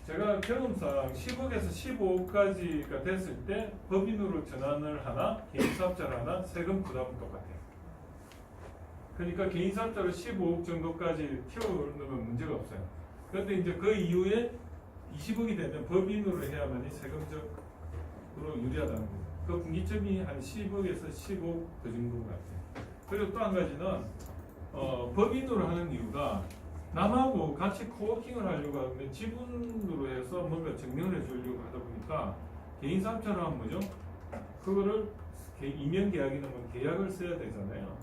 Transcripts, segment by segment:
제가 경험상 10억에서 15억까지가 됐을 때 법인으로 전환을 하나 개인사업자를 하나 세금 부담은 똑같아요. 그러니까 개인사업자로 15억 정도까지 키우는 건 문제가 없어요. 그런데 이제 그 이후에 20억이 되면 법인으로 해야만이 세금적으로 유리하다는 거예요. 그 분기점이 한 10억에서 15억 그 정도 같아요. 그리고 또 한 가지는 법인으로 하는 이유가 남하고 같이 코워킹을 하려고 하면 지분으로 해서 뭔가 증명을 해주려고 하다 보니까 개인사업자로 하면 뭐죠? 그거를 임명계약이나 뭐 계약을 써야 되잖아요.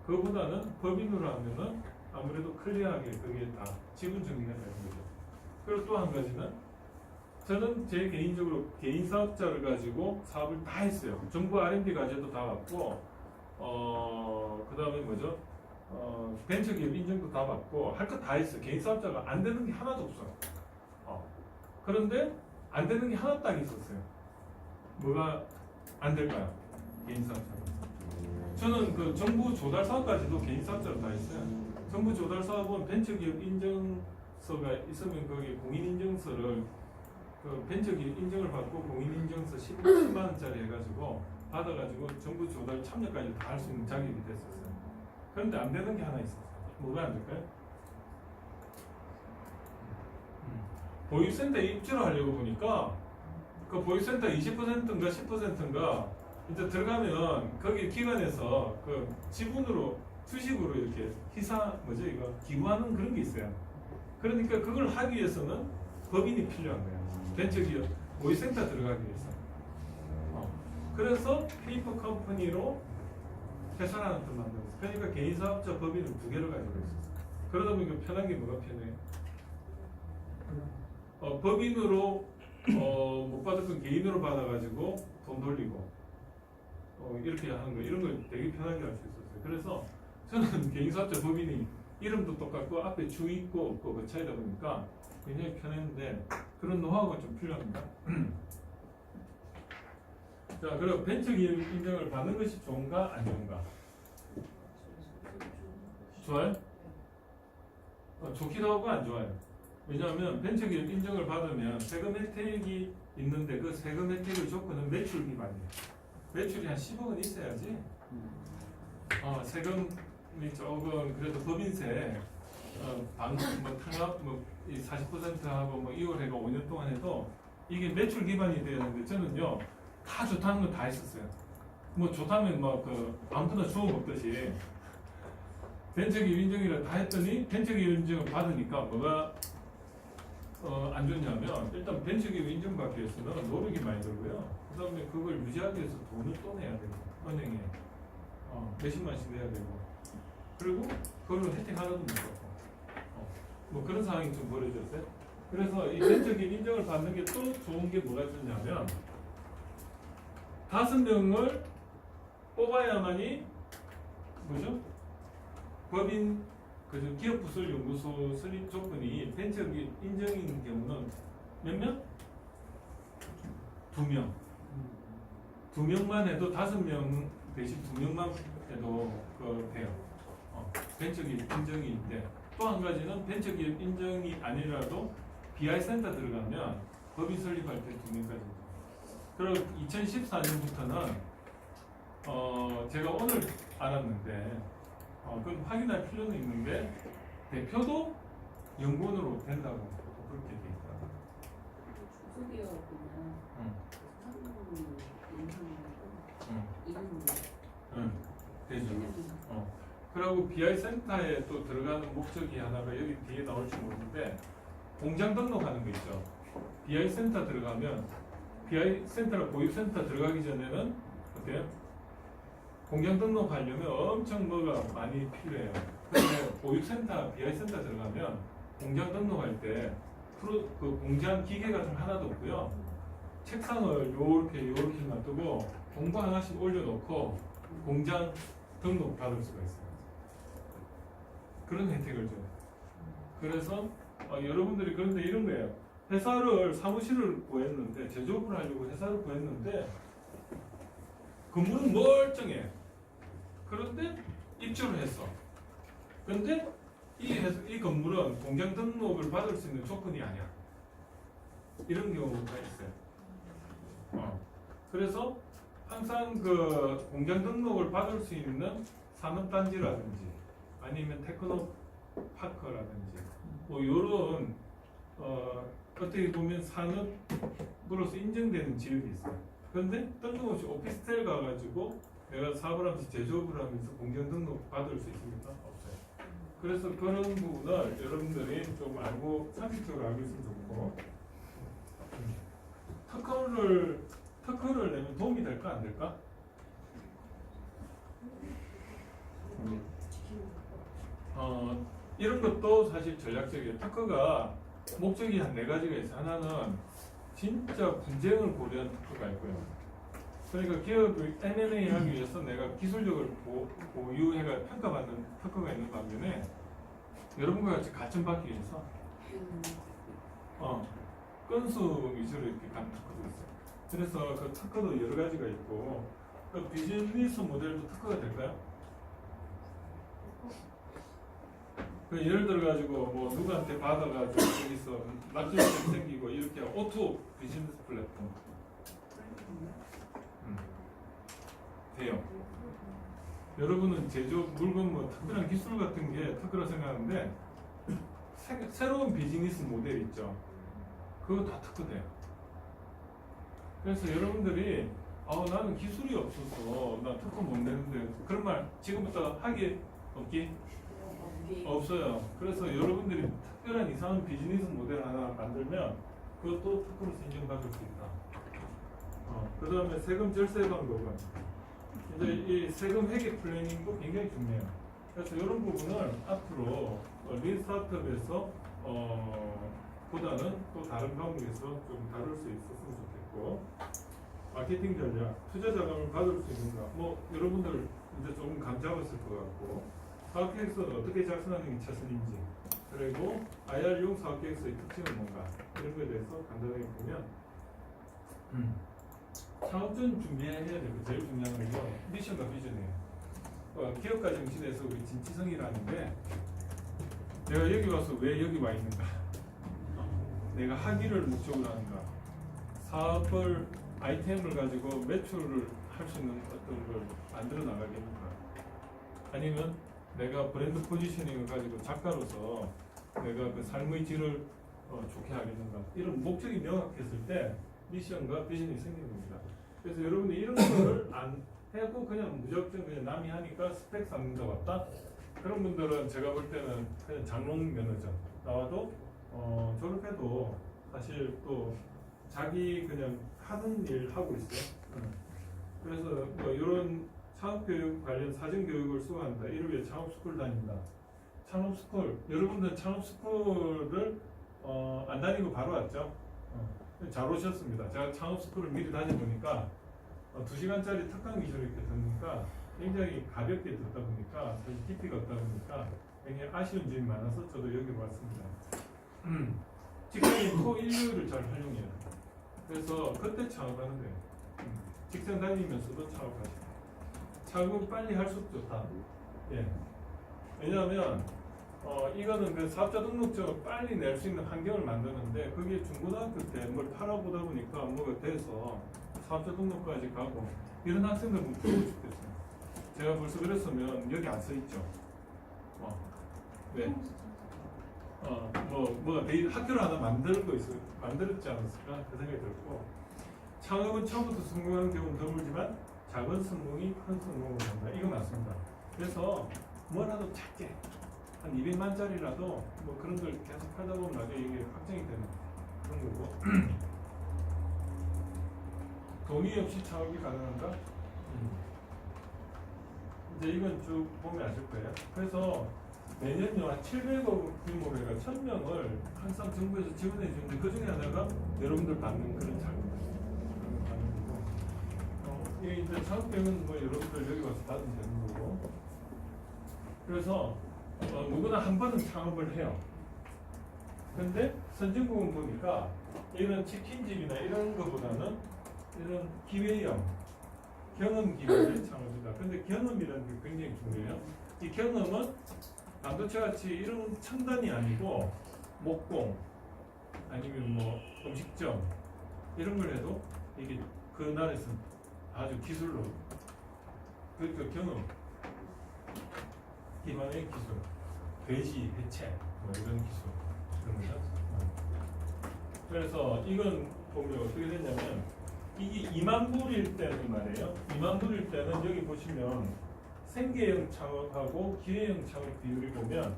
그거보다는 법인으로 하면은 아무래도 클리어하게 그게 다 지분 정리가 되는 거죠. 그리고 또 한 가지는 저는 제 개인적으로 개인 사업자를 가지고 사업을 다 했어요. 정부 R&D 과제도 다 받고 그 다음에 뭐죠? 벤처기업 인증도 다 받고 할 거 다 했어요. 개인 사업자가 안 되는 게 하나도 없어요. 그런데 안 되는 게 하나 딱 있었어요. 뭐가 안 될까요? 개인 사업자가. 저는 그 정부 조달 사업까지도 개인 사업자로 다 했어요. 정부 조달 사업은 벤처기업 인증서가 있으면 거기 공인인증서를 그 벤처기업 인증을 받고 공인인증서 10만 원짜리 해가지고 받아가지고 정부 조달 참여까지 다 할 수 있는 자격이 됐었어요. 그런데 안 되는 게 하나 있었어요. 뭐가 안 될까요? 보육센터에 입주를 하려고 보니까 그 보육센터 20%인가 10%인가 이제 들어가면 거기 기관에서 그 지분으로 주식으로 이렇게 뭐죠 이거 기부하는 그런 게 있어요. 그러니까 그걸 하기 위해서는 법인이 필요한 거예요. 벤처기업 보육센터 들어가기 위해서. 그래서 페이퍼 컴퍼니로 회사를 하나 더 만들었어요. 그러니까 개인사업자 법인을 2개를 가지고 있었어요. 그러다 보니까 편한 게 뭐가 편해요? 법인으로 못 받을 건 개인으로 받아가지고 돈 돌리고 이렇게 하는 거 이런 걸 되게 편하게 할 수 있었어요. 그래서 저는 개인사업자 법인이 이름도 똑같고 앞에 주 있고 없고 그 차이다 보니까 굉장히 편했는데 그런 노하우가 좀 필요합니다. 자, 그럼 벤처기업 인증을 받는 것이 좋은가 안 좋은가? 좋아요? 좋기도 하고 안 좋아요. 왜냐하면 벤처기업 인증을 받으면 세금 혜택이 있는데 그 세금 혜택의 조건은 매출 기반이에요. 매출이 한 10억은 있어야지. 세금이 조금 그래도 법인세 뭐 탕압 뭐 40%하고 뭐 2월 해가 5년 동안 해도 이게 매출 기반이 돼야 되는데 저는요 다 좋다는 건 다 했었어요. 뭐 좋다면 뭐 그 아무거나 주워 먹듯이 벤처기업 인증이라 다 했더니 벤처기업 인증을 받으니까 뭐가 안 좋냐면 일단 벤처기업 인증 받기 위해서는 노력이 많이 들고요. 그 다음에 그걸 유지하기 위해서 돈을 또 내야 되고 은행에 몇십만씩 내야 되고 그리고 그걸 혜택 하나도 못 받고 뭐 그런 상황이 좀 벌어졌어요. 그래서 이 벤처기업 인증을 받는 게 또 좋은 게 뭐가 있냐면 5명을 뽑아야만이 뭐죠? 법인 기업부설연구소 설립 조건이 벤처기업 인증인 경우는 몇 명? 2명. 2명만 해도 5명 대신 2명만 해도 돼요. 벤처기업 인증인데 또 한 가지는 벤처기업 인증이 아니라도 BI 센터 들어가면 법인 설립할 때 2명까지. 그리고 2014년부터는 제가 오늘 알았는데 그건 확인할 필요는 있는데 대표도 연구원으로 된다고 그렇게 돼 있더라고요. 중소기업이나 상무 인상하고 되죠. 그리고 BI 센터에 또 들어가는 목적이 하나가 여기 뒤에 나올지 모르는데 공장 등록하는 거 있죠. BI 센터 들어가면 BI 센터나 보육센터 들어가기 전에는 어때요? 공장 등록하려면 엄청 뭐가 많이 필요해요. 근데 보육센터, BI 센터 들어가면 공장 등록할 때 그 공장 기계 같은 거 하나도 없고요. 책상을 요렇게 놔두고 공부 하나씩 올려놓고 공장 등록 받을 수가 있어요. 그런 혜택을 줘요. 그래서 여러분들이 그런데 이런 거예요. 사무실을 구했는데 제조업을 하려고 회사를 구했는데 건물은 멀쩡해. 그런데 입주를 했어. 그런데 이 건물은 공장 등록을 받을 수 있는 조건이 아니야. 이런 경우가 있어요. 그래서 항상 그 공장 등록을 받을 수 있는 산업단지라든지 아니면 테크노파크라든지 뭐 이런 어떻게 보면 산업으로서 인정되는 지역이 있어요. 그런데 뜬금없이 오피스텔 가가지고 내가 사업을 하면서 제조업을 하면서 공장 등록 받을 수 있습니까? 없어요. 그래서 그런 부분을 여러분들이 좀 알고 상식적으로 알고 있으면 좋고 특허를 내면 도움이 될까 안 될까? 이런 것도 사실 전략적이에요. 특허가 목적이 한 네 가지가 있어요. 하나는 진짜 분쟁을 고려한 특허가 있고요. 그러니까 기업의 M&A 하기 위해서 내가 기술력을 보유해가 평가받는 특허가 있는 반면에 여러분과 같이 가천받기 위해서 건수 위주로 이렇게 간 특허도 있어요. 그래서 그 특허도 여러 가지가 있고 그 비즈니스 모델도 특허가 될까요? 그 예를 들어 가지고 뭐 누구한테 받아가지고 여기서 낙점점 생기고 이렇게 오토 비즈니스 플랫폼 돼요. 여러분은 제조업 물건 뭐 특별한 기술 같은 게 특허라 생각하는데 새로운 비즈니스 모델 있죠. 그거 다 특허돼요. 그래서 여러분들이 나는 기술이 없어서 나 특허 못 내는데 그런 말 지금부터 하기 없기? 없어요. 그래서 여러분들이 특별한 이상한 비즈니스 모델 하나 만들면 그것도 특허로서 인정받을 수 있다. 그 다음에 세금 절세 방법은 이제 이 세금 회계 플래닝도 굉장히 중요해요. 그래서 이런 부분을 앞으로 린스타트업에서 보다는 또 다른 과목에서 좀 다룰 수 있었으면 좋겠고 마케팅 전략, 투자 자금을 받을 수 있는가 뭐 여러분들 이제 조금 감 잡았을 것 같고 사업계획서는 어떻게 작성하는 게 최선인지 그리고 IR용 사업계획서의 특징은 뭔가 이런 거에 대해서 간단하게 보면 사업전 준비해야 되고 제일 중요한 건요 미션과 비전이에요. 기업가 정신에서 우리 진취성이라는데 내가 여기 와서 왜 여기 와 있는가, 내가 하기를 목적으로 하는가, 사업을 아이템을 가지고 매출을 할 수 있는 어떤 걸 만들어 나가겠는가, 아니면 내가 브랜드 포지셔닝을 가지고 작가로서 내가 그 삶의 질을 좋게 하겠는가, 이런 목적이 명확했을 때 미션과 비전이 생기는 겁니다. 그래서 여러분들 이런 거를 안 해고 그냥 무조건 그냥 남이 하니까 스펙 쌓는다 왔다, 그런 분들은 제가 볼 때는 그냥 장롱 면허죠. 나와도 졸업해도 사실 또 자기 그냥 하는 일 하고 있어요. 그래서 뭐 이런 창업교육 관련 사전교육을 수강한다, 이를 위해 창업스쿨 다닌다. 창업스쿨, 여러분들 창업스쿨을 안 다니고 바로 왔죠? 잘 오셨습니다. 제가 창업스쿨을 미리 다녀보니까 2시간짜리 특강 기술을 이렇게 듣니까 굉장히 가볍게 듣다 보니까 사실 깊이가 없다 보니까 굉장히 아쉬운 점이 많아서 저도 여기로 왔습니다. 직장인 토 일요일을 잘 활용해요. 그래서 그때 창업하는 거예요. 직장 다니면서도 창업하시고 창업 빨리 할수록 좋다. 예. 왜냐하면 이거는 그 사업자 등록증을 빨리 낼 수 있는 환경을 만드는데 그게 중고등학교 때 뭘 팔아보다 보니까 뭐가 돼서 사업자 등록까지 가고 이런 학생들 보면 부러워 죽겠어요. 제가 벌써 그랬으면 여기 안 써 있죠. 네. 뭐가 학교를 하나 만들었지 않았을까 그 생각이 들고, 창업은 처음부터 성공하는 경우는 드물지만 작은 성공이 큰 성공을 한다. 이거 맞습니다. 그래서 뭐라도 작게 한 200만짜리라도 뭐 그런 걸 계속 하다 보면 나중에 이게 확정이 되는 그런 거고. 돈이 없이 창업이 가능한가? 이제 이건 쭉 보면 아실 거예요. 그래서 매년요 한 700억 규모로 해가 1000명을 항상 정부에서 지원해 주는데 그 중에 하나가 여러분들 받는 그런 자금입니다. 이게 이제 창업비용은 뭐 여러분들 여기 와서 받으면 되는 거고. 그래서 누구나 한 번은 창업을 해요. 근데 선진국은 보니까 이런 치킨집이나 이런 거보다는 이런 기회형, 경험 기회의 창업이다. 근데 경험이라는 게 굉장히 중요해요. 이 경험은 반도체 같이 이런 첨단이 아니고 목공 아니면 뭐 음식점 이런 걸 해도 이게 그 나라에서 아주 기술로 그 경험 기반의 기술 돼지 해체 뭐 이런 기술 그런 거죠. 그래서 이건 보면 어떻게 됐냐면 이게 2만 불일 때는 말이에요. 2만 불일 때는 여기 보시면 생계형 창업하고 기회형 창업 비율이 보면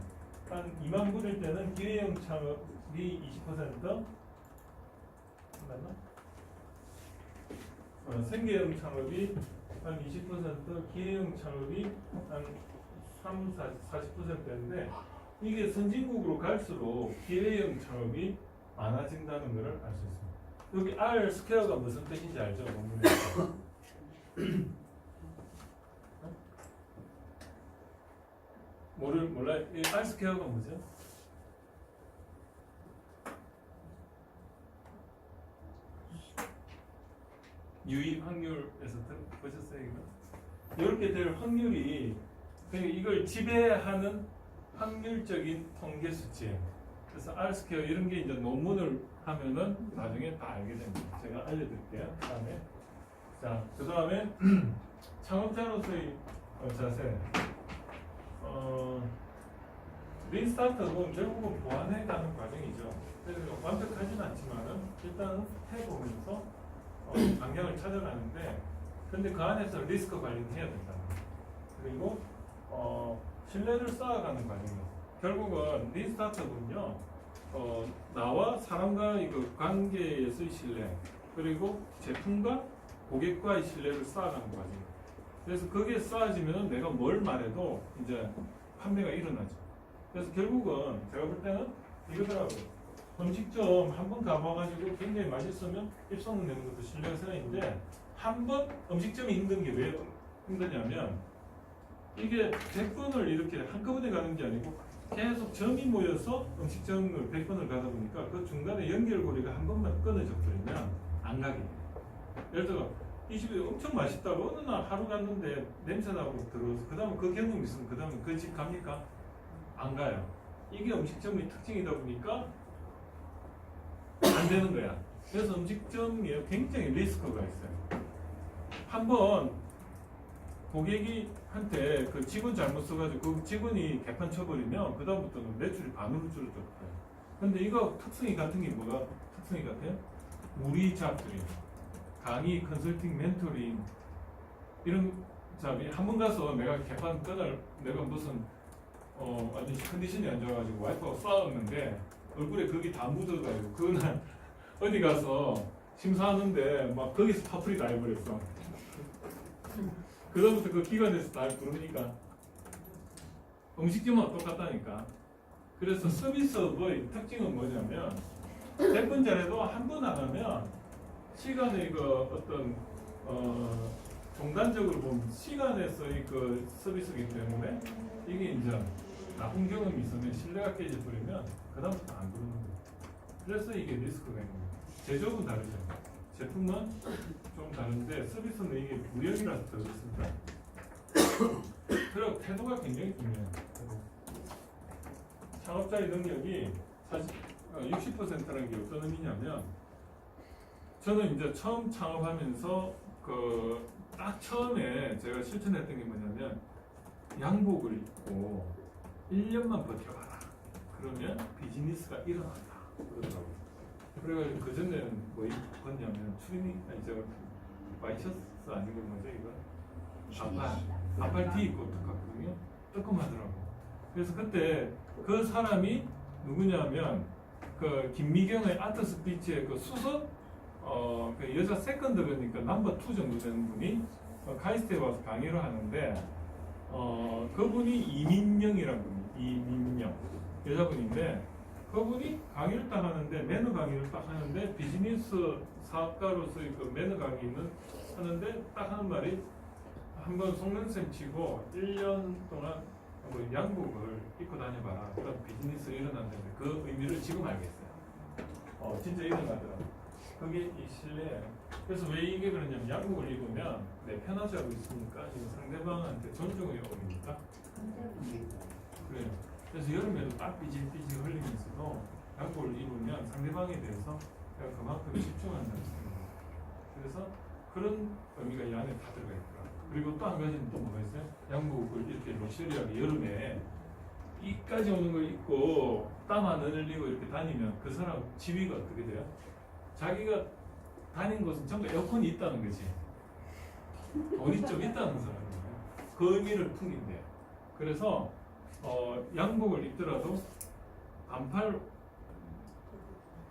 한 2만 불일 때는 기회형 창업이 20% 맞나? 생계형 창업이 한 20%, 기회형 창업이 한 40%인데 이게 선진국으로 갈수록 기회형 창업이 많아진다는 것을 알 수 있습니다. 여기 R 스퀘어가 무슨 뜻인지 알죠? 논문에서. 몰라요? 이 R 스퀘어가 뭐죠? 유입 확률에서 보셨어요 이거? 이렇게 될 확률이 그러니까 이걸 지배하는 확률적인 통계 수치예요. 그래서 R 스퀘어 이런 게 이제 논문을 하면은 나중에 다 알게 됩니다. 제가 알려드릴게요. 그다음에 자, 그다음에 창업자로서의 자세. 린 스타트업은 결국은 보완해가는 과정이죠. 그래서 완벽하진 않지만은 일단은 해보면서 방향을 찾아가는데, 근데 그 안에서 리스크 관리는 해야 된다. 그리고 신뢰를 쌓아가는 과정이에요. 결국은 린 스타트업은요, 나와 사람과의 그 관계에서의 신뢰, 그리고 제품과 고객과의 신뢰를 쌓아가는 과정이에요. 그래서 그게 쌓아지면 내가 뭘 말해도 이제 판매가 일어나죠. 그래서 결국은 제가 볼 때는 이거더라고요. 음식점 한 번 가봐가지고 굉장히 맛있으면 입소문 내는 것도 신뢰가 쌓이는데, 한 번 음식점이 힘든 게 왜 힘드냐면 이게 100번을 이렇게 한꺼번에 가는 게 아니고 계속 점이 모여서 음식점을 100번을 가다 보니까 그 중간에 연결고리가 한 번만 끊어져 버리면 안 가게 돼요. 예를 들어 이 집이 엄청 맛있다고 어느 날 하루 갔는데 냄새나고 들어서 그 다음에 그 경험이 있으면 그 다음에 그 집 갑니까? 안 가요. 이게 음식점의 특징이다 보니까 안 되는 거야. 그래서 음식점이 굉장히 리스크가 있어요. 한번 고객이 한테 그 직원 잘못 써가지고 그 직원이 개판 쳐버리면 그 다음부터는 매출이 반으로 줄어들어요. 근데 이거 특성이 같은 게 뭐가 특성이 같아요? 우리 잡들이 강의, 컨설팅, 멘토링 이런 잡이 한 번 가서 내가 개판 끊을 내가 무슨 완전 컨디션이 안 좋아가지고 와이프하고 싸웠는데 얼굴에 거기 다 묻어가지고 그날 어디 가서 심사하는데 막 거기서 파풀이 다 해버렸어. 그다음부터 그 기관에서 다 부르니까 음식점은 똑같다니까. 그래서 서비스업의 특징은 뭐냐면 100번 잘해도 한 번 안 하면 시간의 그 어떤 종단적으로 보면 시간에서의 그 서비스이기 때문에 이게 이제 나쁜 경험이 있으면 신뢰가 깨져버리면 그 다음부터 안 부르는 거예요. 그래서 이게 리스크가 있는 거예요. 제조업은 다르죠. 제품은 좀 다른데 서비스는 이게 무역이라서 더 그렇습니다. 그리고 태도가 굉장히 중요해요. 창업자의 능력이 사실 60%라는 게 어떤 의미냐면 저는 이제 처음 창업하면서 그 딱 처음에 제가 실천했던 게 뭐냐면 양복을 입고 1년만 버텨봐라. 그러면 비즈니스가 일어난다. 그러더라고요. 그래가지고 그전에는 뭐 입었냐면 추리닝, 아니 저 와이셔츠 아니고 뭐죠 이거? 아팔 티 입고 갔거든요. 뜨끔하더라고. 그래서 그때 그 사람이 누구냐면 그 김미경의 아트 스피치의 그 수석 그 여자 세컨드니까 넘버 2 정도 되는 분이 카이스트에 와서 강의를 하는데 그분이 이민영이라는 분이 이민영 여자분인데 그분이 강의를 딱 하는데 매너 강의를 딱 하는데 비즈니스 사업가로서의 그 매너 강의는 하는데 딱 하는 말이 한번 속는셈 치고 1년 동안 뭐 양복을 입고 다녀봐라. 그럼 비즈니스 일어난다는데 그 의미를 지금 알겠어요. 진짜 일어나더라고요. 그게 이 신뢰예요. 그래서 왜 이게 그러냐면 양복을 입으면 내 편하지 않고 있으니까 지금 상대방한테 존중의 의미니까. 그래요. 그래서 여름에도 딱 삐질삐질 흘리면서도 양복을 입으면 상대방에 대해서 그러니까 그만큼 집중한다는 거예요. 그래서 그런 의미가 이 안에 다 들어가 있더라. 그리고 또 한 가지는 또 뭐가 있어요? 양복을 이렇게 럭셔리하게 여름에 이까지 오는 걸 입고 땀 안 흘리고 이렇게 다니면 그 사람 지위가 어떻게 돼요? 자기가 다닌 곳은 전부 에어컨이 있다는 거지. 돈이 좀 있다는 사람이에요. 그 의미를 풍긴대요. 그래서 양복을 입더라도 반팔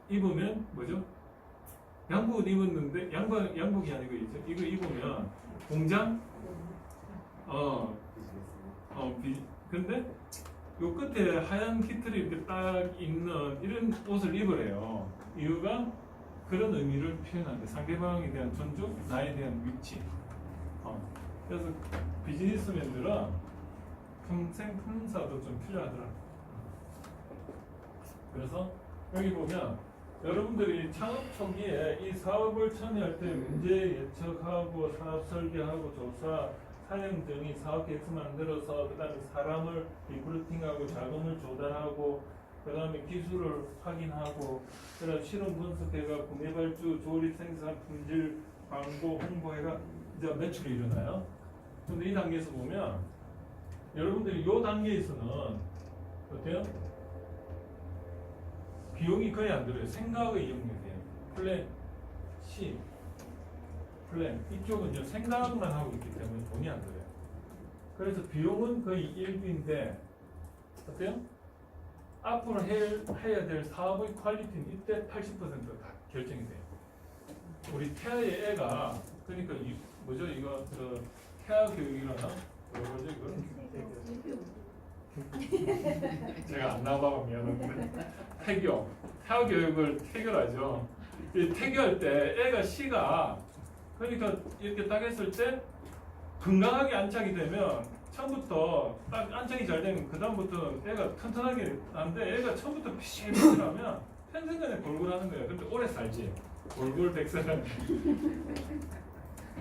입으면 뭐죠? 양복을 입었는데 양복이 아니고 이거 입으면 공장 근데 요 끝에 하얀 깃털이 이렇게 딱 있는 이런 옷을 입으래요. 이유가 그런 의미를 표현하는데 상대방에 대한 존중, 나에 대한 위치. 그래서 비즈니스맨들은 평생 품사도 좀 필요하더라. 그래서 여기 보면 여러분들이 창업 초기에 이 사업을 참여할 때 문제 예측하고 사업 설계하고 조사, 사용 정의, 사업 계획서 만들어서 그다음에 사람을 리크루팅하고 자금을 조달하고 그다음에 기술을 확인하고 그다음 실험 분석해가 구매 발주, 조립, 생산, 품질, 광고, 홍보해가 이제 매출이 일어나요. 근데 이 단계에서 보면 여러분들이 이 단계에서는 어때요? 비용이 거의 안 들어요. 생각의 이용이 돼요. 플랜 C, 플랜 이쪽은 이제 생각만 하고 있기 때문에 돈이 안 들어요. 그래서 비용은 거의 1비인데 어때요? 앞으로 해야 될 사업의 퀄리티는 이때 80%다 결정이 돼요. 우리 태아의 애가 그러니까 뭐죠 이거 태아 교육이라나 뭐죠 이거 제가 안 나와봐 미안한데 태아 교육을 태교하죠. 이 태교할 때 애가 씨가 그러니까 이렇게 딱 했을 때 건강하게 안착이 되면 처음부터 딱 안착이 잘 되면 그 다음부터 애가 튼튼하게 나는데 애가 처음부터 피실피실하면 평생간에 골골하는 거예요. 근데 오래 살지. 골골백살하는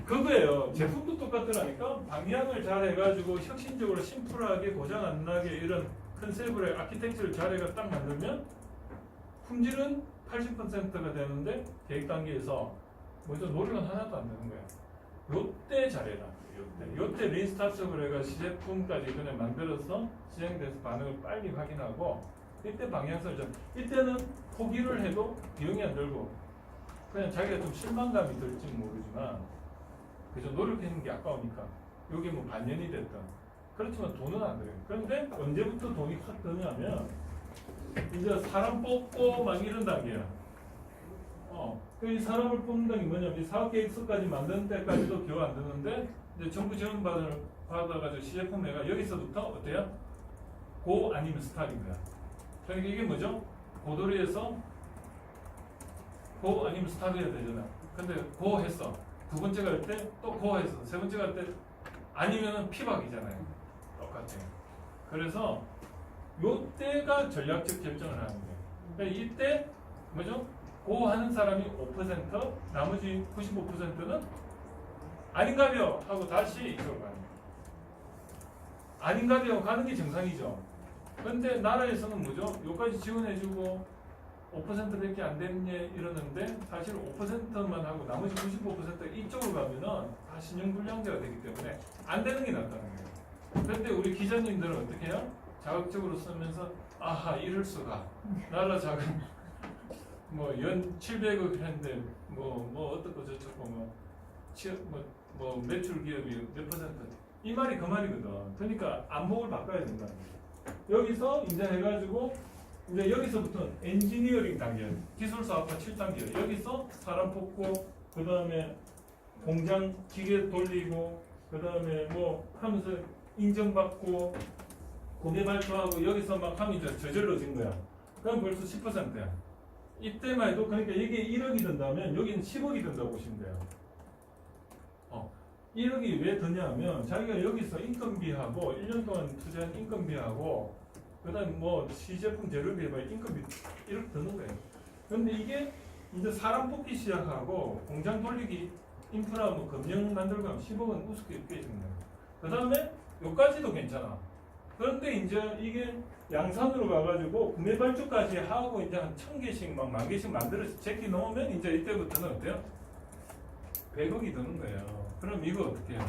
그거예요. 제품도 똑같더라니까. 방향을 잘 해가지고 혁신적으로 심플하게 고장 안 나게 이런 컨셉으로 아키텍처를 잘 해가 딱 만들면 품질은 80%가 되는데 계획 단계에서 먼저 노력은 하나도 안 되는 거예요. 요때 잘해라. 요때 린스타트업을 해가 시제품까지 그냥 만들어서 시행돼서 반응을 빨리 확인하고 이때 방향 설정. 이때는 포기를 해도 비용이 안 들고 그냥 자기가 좀 실망감이 들지 모르지만 그저 노력했는 게 아까우니까 여기 뭐 반년이 됐든 그렇지만 돈은 안 들어요. 그런데 언제부터 돈이 확 드냐면 이제 사람 뽑고 막 이런 단계야. 이 사람을 뽑는다는 게 뭐냐면 이 사업 계획서까지 만드는 때까지도 겨우 안 드는데 이제 정부 지원 받아가지고 시제품 내가 여기서부터 어때요? 고 아니면 스탑인 거야. 그러니까 이게 뭐죠? 고도리에서 고 아니면 스탑해야 되잖아. 근데 고 했어. 두 번째 갈 때 또 고 했어. 세 번째 갈 때 아니면은 피박이잖아요. 똑같아요. 그래서 요때가 전략적 결정을 하는 거예요. 그러니까 이때 뭐죠? 고 하는 사람이 5%, 나머지 95%는 아닌가벼 하고 다시 이쪽으로 가는 거예요. 아닌가벼 가는 게 정상이죠. 그런데 나라에서는 뭐죠? 여기까지 지원해주고 5%밖에 안 됐냐 이러는데 사실 5%만 하고 나머지 95% 이쪽으로 가면은 다 신용불량자가 되기 때문에 안 되는 게 낫다는 거예요. 그런데 우리 기자님들은 어떻게 해요? 자극적으로 쓰면서 아하 이럴 수가 나라 자금 연 700억 했는데 어떻고 저쩌고 매출 기업이 몇 퍼센트 이 말이 그 말이거든. 그러니까 안목을 바꿔야 된다는 거예요. 여기서 이제 해가지고 이제 여기서부터 엔지니어링 단계, 기술 사업화 7단계. 여기서 사람 뽑고 그 다음에 공장 기계 돌리고 그 다음에 하면서 인정받고 구매 발표하고 여기서 막 하면 이제 저절로진 거야. 그럼 벌써 10%야. 이때만 해도 그러니까 이게 1억이 든다면 여기는 10억이 든다고 보시면 돼요. 1억이 왜 드냐면 자기가 여기서 인건비하고 1년 동안 투자한 인건비하고 그 다음에 시제품 재료비 해봐야 인건비 1억 드는 거예요. 근데 이게 이제 사람 뽑기 시작하고 공장 돌리기 인프라 검정 만들고 하면 10억은 우습게 깨지는 거예요. 그 다음에 여기까지도 괜찮아. 그런데 이제 이게 양산으로 가가지고 구매 발주까지 하고 이제 한 1000개씩 막 10,000개씩 만들어서 제끼 놓으면 이제 이때부터는 어때요? 100억이 드는 거예요. 그럼 이거 어떻게 해요?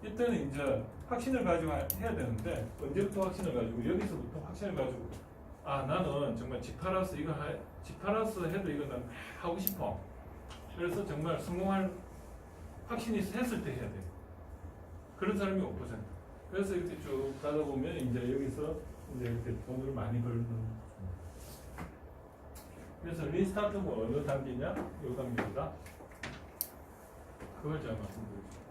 이때는 이제 확신을 가지고 해야 되는데 언제부터 확신을 가지고 여기서부터 확신을 가지고 아 나는 정말 집 팔아서 집 팔아서 해도 이거 난 하고 싶어. 그래서 정말 성공할 확신이 했을 때 해야 돼요. 그런 사람이 5%. 그래서 이렇게 쭉 가다 보면 이제 여기서 이제 이렇게 돈을 많이 벌는. 그래서 리스타트가 어느 단계냐? 이 단계보다. 그걸 제가 말씀드리죠.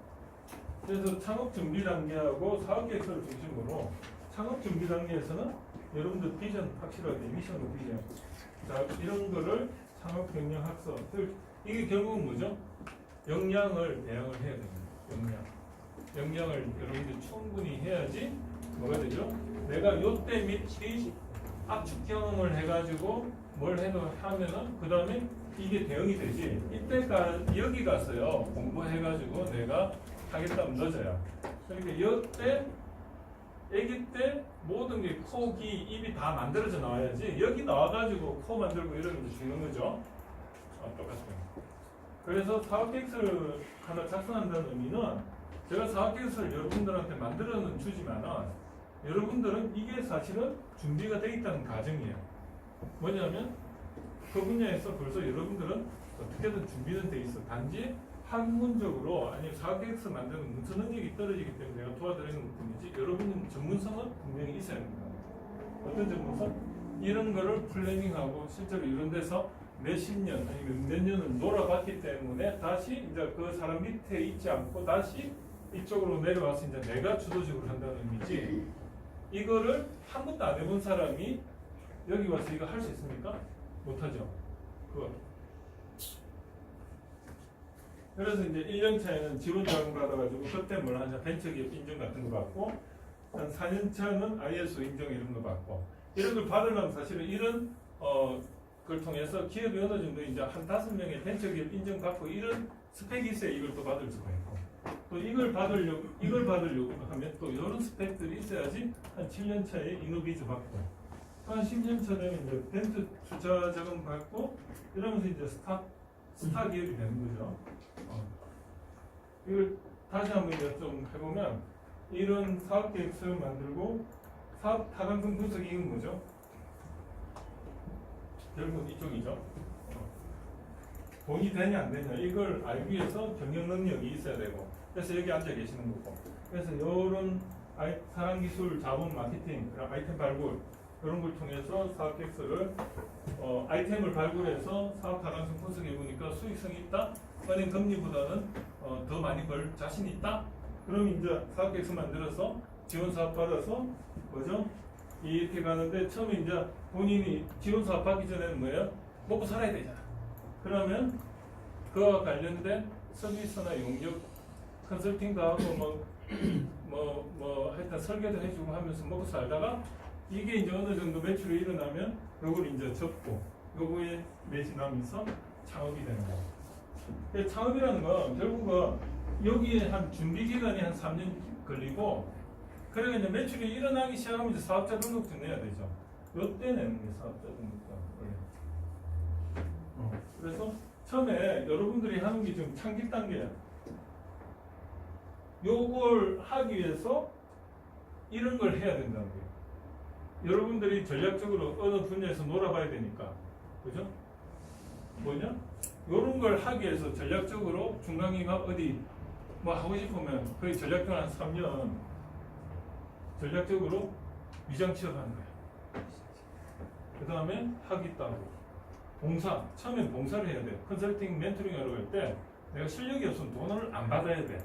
그래서 창업 준비 단계하고 사업 계획서를 중심으로 창업 준비 단계에서는 여러분들 비전 확실하게 미션과 비전. 자 이런 거를 창업 경영 학서. 이게 결국은 뭐죠? 역량을 배양을 해야 됩니다. 역량을 여러분들이 충분히 해야지 뭐가 되죠? 내가 요때 미리 압축 경험을 해가지고 뭘 해도 하면은 그 다음에 이게 대응이 되지. 이때가 여기 가서요 공부해가지고 내가 하겠다면 늦어요. 그러니까 이때 아기 때 모든 게 코, 귀, 입이 다 만들어져 나와야지. 여기 나와가지고 코 만들고 이러는 게 죽는 거죠. 똑같아요. 그래서 사업계획서를 하나 작성한다는 의미는 제가 사업계획서를 여러분들한테 만들어는 주지만은 여러분들은 이게 사실은 준비가 되어 있다는 가정이에요. 뭐냐면 그 분야에서 벌써 여러분들은 어떻게든 준비는 돼 있어. 단지 학문적으로 아니면 사업계획서 만드는 문서 능력이 떨어지기 때문에 내가 도와드리는 것 뿐이지 여러분은 전문성은 분명히 있어야 됩니다. 어떤 전문성? 이런 거를 플래닝하고 실제로 이런 데서 몇십 년 아니면 몇 년을 놀아봤기 때문에 다시 이제 그 사람 밑에 있지 않고 다시 이쪽으로 내려와서 이제 내가 주도적으로 한다는 의미지. 이거를 한 번도 안 해본 사람이 여기 와서 이거 할 수 있습니까? 못하죠. 그거. 그래서 이제 1년 차에는 지원 자금 받아가지고 그때 뭘 하냐 벤처기업 인증 같은 거 받고 한 4년 차는 ISO 인증 이런 거 받고 이런 걸 받으려면 사실은 이런 그걸 통해서 기업이 어느 정도 이제 한 5명의 벤처기업 인증 받고 이런 스펙이 있어야 이걸 또 받을 수가 있고 또 이걸 받으려고 하면 또 이런 스펙들이 있어야지 한 7년 차에 이노비즈 받고 한 10년 차 되면 이제 벤처 투자 자금 받고 이러면서 이제 스타 기업이 되는 거죠. 이걸 다시 한번 이제 좀 해보면 이런 사업 계획서를 만들고 사업 타당성 분석이 이건 뭐죠? 결국 이쪽이죠. 돈이 되냐 안 되냐 이걸 알기 위해서 경영 능력이 있어야 되고 그래서 여기 앉아 계시는 거고 그래서 이런 사람기술, 자본, 마케팅, 아이템 발굴 이런 걸 통해서 사업 계획서를 아이템을 발굴해서 사업 타당성 분석해 보니까 수익성이 있다. 은행 금리보다는 더 많이 벌 자신이 있다. 그럼 이제 사업 계획서 만들어서 지원 사업 받아서 뭐죠? 이렇게 가는데 처음에 이제 본인이 지원 사업 받기 전에는 뭐예요? 먹고 살아야 되잖아. 그러면 그와 관련된 서비스나 용역 컨설팅도 하고 뭐 하여튼 설계도 해주고 하면서 먹고 살다가 이게 이제 어느 정도 매출이 일어나면 요걸 이제 접고 요거에 매진하면서 창업이 되는 거예요. 창업이라는 건 결국은 여기에 한 준비 기간이 한 3년 걸리고 그리고 이제 매출이 일어나기 시작하면 이제 사업자 등록증 내야 되죠. 요때 내는 게 사업자 등록증. 그래서 처음에 여러분들이 하는 게 지금 창립 단계야. 요걸 하기 위해서 이런 걸 해야 된다는 거예요. 여러분들이 전략적으로 어느 분야에서 놀아봐야 되니까. 그죠? 뭐냐? 요런 걸 하기 위해서 전략적으로 중간기가 어디 뭐 하고 싶으면 거의 전략적으로 한 3년 전략적으로 위장 취업하는 거야. 그 다음에 학위 따고 봉사. 처음엔 봉사를 해야 돼. 컨설팅, 멘토링 하러 갈 때 내가 실력이 없으면 돈을 안 받아야 돼.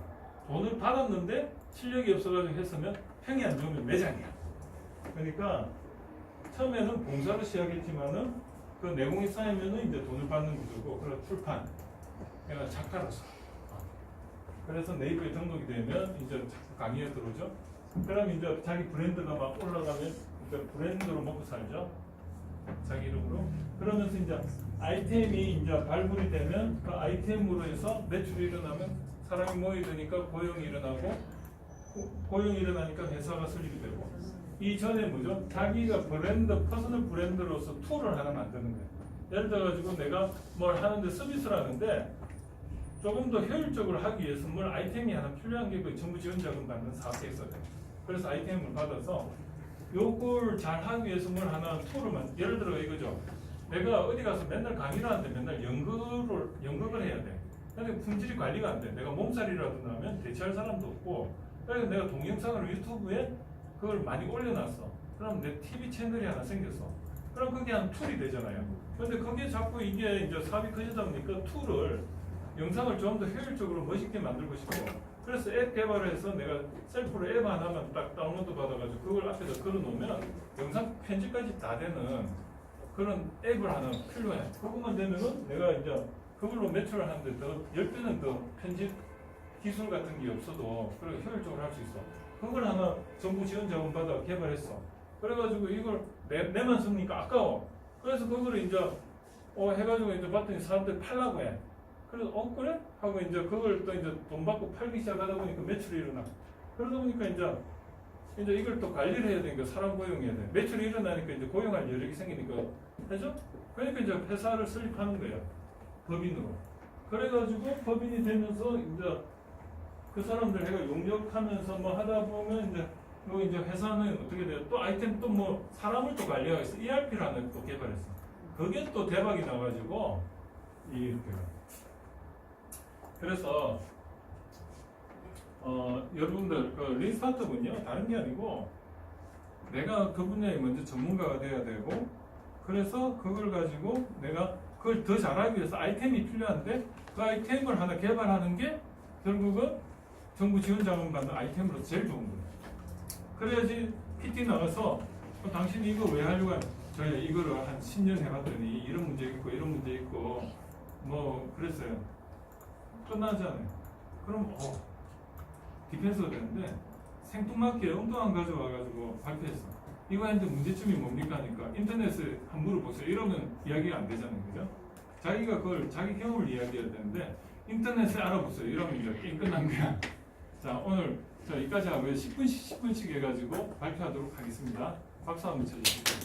돈을 받았는데 실력이 없어가지고 했으면 평이 안 좋으면 매장이야. 그러니까 처음에는 봉사로 시작했지만은 그 내공이 쌓이면은 이제 돈을 받는 구조고, 그리고 출판. 내가 작가로서. 그래서 네이버에 등록이 되면 이제 강의에 들어오죠. 그럼 이제 자기 브랜드가 막 올라가면 이제 브랜드로 먹고 살죠. 자기 이름으로. 그러면서 이제 아이템이 이제 발굴이 되면 그 아이템으로 해서 매출이 일어나면 사람이 모이게 되니까 고용이 일어나고 고용이 일어나니까 회사가 설립이 되고 이전에 뭐죠? 자기가 브랜드, 퍼스널 브랜드로서 툴을 하나 만드는 거예요. 예를 들어가지고 내가 뭘 하는데 서비스를 하는데 조금 더 효율적으로 하기 위해서 뭘 아이템이 하나 필요한 게 그 정부 지원 자금 받는 사업에 있어야 돼요. 그래서 아이템을 받아서 요걸 잘 하기 위해서 뭘 하나 툴을 예를 들어 이거죠. 내가 어디 가서 맨날 강의를 하는데 맨날 연극을 해야 돼. 근데 품질이 관리가 안 돼. 내가 몸살이라도 나면 대체할 사람도 없고, 그래서 내가 동영상을 유튜브에 그걸 많이 올려놨어. 그럼 내 TV 채널이 하나 생겼어. 그럼 그게 한 툴이 되잖아요. 근데 그게 자꾸 이게 이제 사업이 커지다 보니까 툴을 영상을 좀 더 효율적으로 멋있게 만들고 싶고, 그래서 앱 개발을 해서 내가 셀프로 앱 하나만 딱 다운로드 받아가지고 그걸 앞에다 걸어놓으면 영상 편집까지 다 되는 그런 앱을 하나 필요해. 그것만 되면은 내가 이제 그걸로 매출을 하는데 더 10배는 더 편집 기술 같은 게 없어도 그렇게 효율적으로 할 수 있어. 그걸 하나 정부 지원 자금 받아 개발했어. 그래가지고 이걸 내만 쓰니까 아까워. 그래서 그거를 이제 해가지고 이제 봤더니 사람들이 팔라고 해. 그래서 그래? 하고 이제 그걸 또 이제 돈 받고 팔기 시작하다 보니까 매출이 일어나. 그러다 보니까 이제 이걸 또 관리를 해야 되니까 사람 고용해야 돼. 매출이 일어나니까 이제 고용할 여력이 생기니까 그죠? 그러니까 이제 회사를 설립하는 거예요. 법인으로. 그래가지고 법인이 되면서 이제 그 사람들 해가 용역하면서 뭐 하다 보면 이제 회사는 어떻게 돼요? 또 아이템 또 뭐 사람을 또 관리하겠어. ERP를 하나 또 개발했어. 그게 또 대박이 나가지고 이렇게. 그래서 여러분들 그 린스타트는요 다른 게 아니고 내가 그 분야에 먼저 전문가가 돼야 되고, 그래서 그걸 가지고 내가 그걸 더 잘하기 위해서 아이템이 필요한데 그 아이템을 하나 개발하는 게 결국은 정부 지원 자금 받는 아이템으로 제일 좋은 거예요. 그래야지 PT 나가서 당신이 이거 왜 하려고 하냐? 저희 이거를 한 10년 해봤더니 이런 문제 있고 이런 문제 있고 뭐 그랬어요. 끝나잖아요. 그럼 디펜스가 되는데 생뚱맞게 엉뚱한 가져와가지고 발표했어. 이거 했는데 문제점이 뭡니까 하니까 인터넷에 한번 물어보세요. 이러면 이야기가 안 되잖아요. 그죠? 자기가 그걸 자기 경험을 이야기해야 되는데 인터넷에 알아보세요. 이러면 이제 게임 끝난 거야. 자, 오늘 여기까지 하고요. 10분씩 해가지고 발표하도록 하겠습니다. 박수 한번 쳐주시죠.